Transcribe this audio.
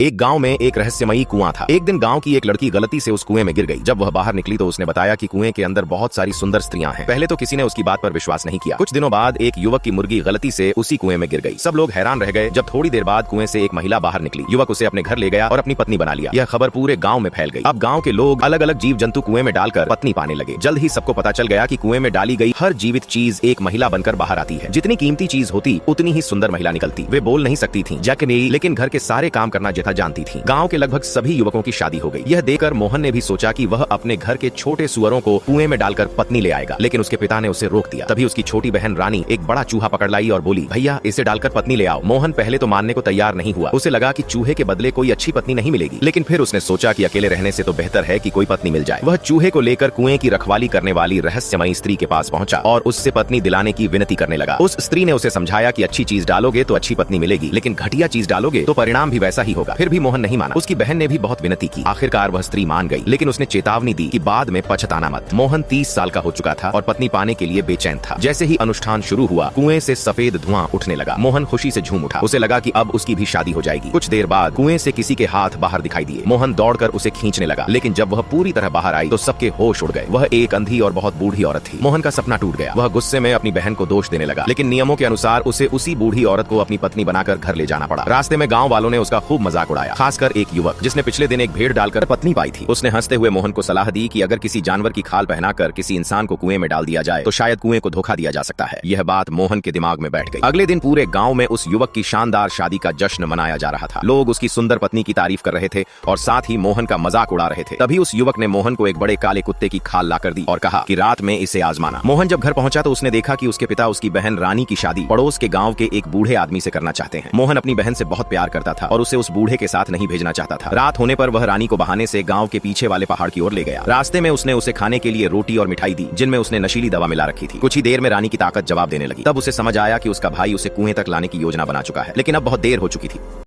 एक गांव में एक रहस्यमयी कुआं था। एक दिन गांव की एक लड़की गलती से उस कुएं में गिर गई। जब वह बाहर निकली तो उसने बताया कि कुएं के अंदर बहुत सारी सुंदर स्त्रियां हैं। पहले तो किसी ने उसकी बात पर विश्वास नहीं किया। कुछ दिनों बाद एक युवक की मुर्गी गलती से उसी कुएं में गिर गई। सब लोग हैरान रह गए। जब थोड़ी देर बाद कुएं से एक महिला बाहर निकली। युवक उसे अपने घर ले गया और अपनी पत्नी बना लिया। यह खबर पूरे गाँव में फैल गई। अब गाँव के लोग अलग अलग जीव जंतु कुएं में डालकर पत्नी पाने लगे। जल्द ही सबको पता चल गया कि कुएं में डाली गई हर जीवित चीज एक महिला बनकर बाहर आती है। जितनी कीमती चीज होती उतनी ही सुंदर महिला निकलती। वे बोल नहीं सकती थी, लेकिन घर के सारे काम करना जथा जानती थी। गाँव के लगभग सभी युवकों की शादी हो गई। यह देखकर मोहन ने भी सोचा कि वह अपने घर के छोटे सुअरों को कुएं में डालकर पत्नी ले आएगा, लेकिन उसके पिता ने उसे रोक दिया। तभी उसकी छोटी बहन रानी एक बड़ा चूहा पकड़ लाई और बोली, भैया इसे डालकर पत्नी ले आओ। मोहन पहले तो मानने को तैयार नहीं हुआ। उसे लगा कि चूहे के बदले कोई अच्छी पत्नी नहीं मिलेगी, लेकिन फिर उसने सोचा कि अकेले रहने से तो बेहतर है कि कोई पत्नी मिल जाए। वह चूहे को लेकर कुएं की रखवाली करने वाली रहस्यमयी स्त्री के पास पहुंचा और उससे पत्नी दिलाने की विनती करने लगा। उस स्त्री ने उसे समझाया कि अच्छी चीज डालोगे तो अच्छी पत्नी मिलेगी, लेकिन घटिया चीज डालोगे तो परिणाम भी वैसा ही होगा। फिर भी मोहन नहीं माना। उसकी बहन ने भी बहुत विनती की। आखिरकार वह स्त्री मान गई, लेकिन उसने चेतावनी दी कि बाद में पछताना मत। मोहन 30 साल का हो चुका था और पत्नी पाने के लिए बेचैन था। जैसे ही अनुष्ठान शुरू हुआ, कुएं से सफेद धुआं उठने लगा। मोहन खुशी से झूम उठा। उसे लगा कि अब उसकी भी शादी हो जाएगी। कुछ देर बाद कुएं से किसी के हाथ बाहर दिखाई दिए। मोहन दौड़कर उसे खींचने लगा, लेकिन जब वह पूरी तरह बाहर आई तो सबके होश उड़ गए। वह एक अंधी और बहुत बूढ़ी औरत थी। मोहन का सपना टूट गया। वह गुस्से में अपनी बहन को दोष देने लगा, लेकिन नियमों के अनुसार उसे उसी बूढ़ी औरत को अपनी पत्नी बनाकर घर ले जाना पड़ा। रास्ते में गाँव वालों ने उसका खूब मजाक उड़ाया, खासकर एक युवक जिसने पिछले दिन एक भेड़ डालकर पत्नी पाई थी। उसने हंसते हुए मोहन को सलाह दी कि अगर किसी जानवर की खाल पहनाकर किसी इंसान को कुएं में डाल दिया जाए तो शायद कुएं को धोखा दिया जा सकता है। यह बात मोहन के दिमाग में बैठ गई। अगले दिन पूरे गांव में उस युवक की शानदार शादी का जश्न मनाया जा रहा था। लोग उसकी सुंदर पत्नी की तारीफ कर रहे थे और साथ ही मोहन का मजाक उड़ा रहे थे। तभी उस युवक ने मोहन को एक बड़े काले कुत्ते की खाल लाकर दी और कहा कि रात में इसे आजमाना। मोहन जब घर पहुंचा तो उसने देखा कि उसके पिता उसकी बहन रानी की शादी पड़ोस के गाँव के एक बूढ़े आदमी से करना चाहते हैं। मोहन अपनी बहन से बहुत प्यार करता था और उसे उस बूढ़े के साथ नहीं भेजना चाहता था। रात होने पर वह रानी को बहाने से गाँव के पीछे वाले पहाड़ की ओर ले गया। रास्ते में उसने उसे खाने के लिए रोटी और मिठाई दी, जिनमें उसने नशीली दवा मिला रखी थी। कुछ ही देर में रानी की ताकत जवाब देने लगी। तब उसे समझ आया कि उसका भाई उसे कुएं तक लाने की योजना बना चुका है, लेकिन अब बहुत देर हो चुकी थी।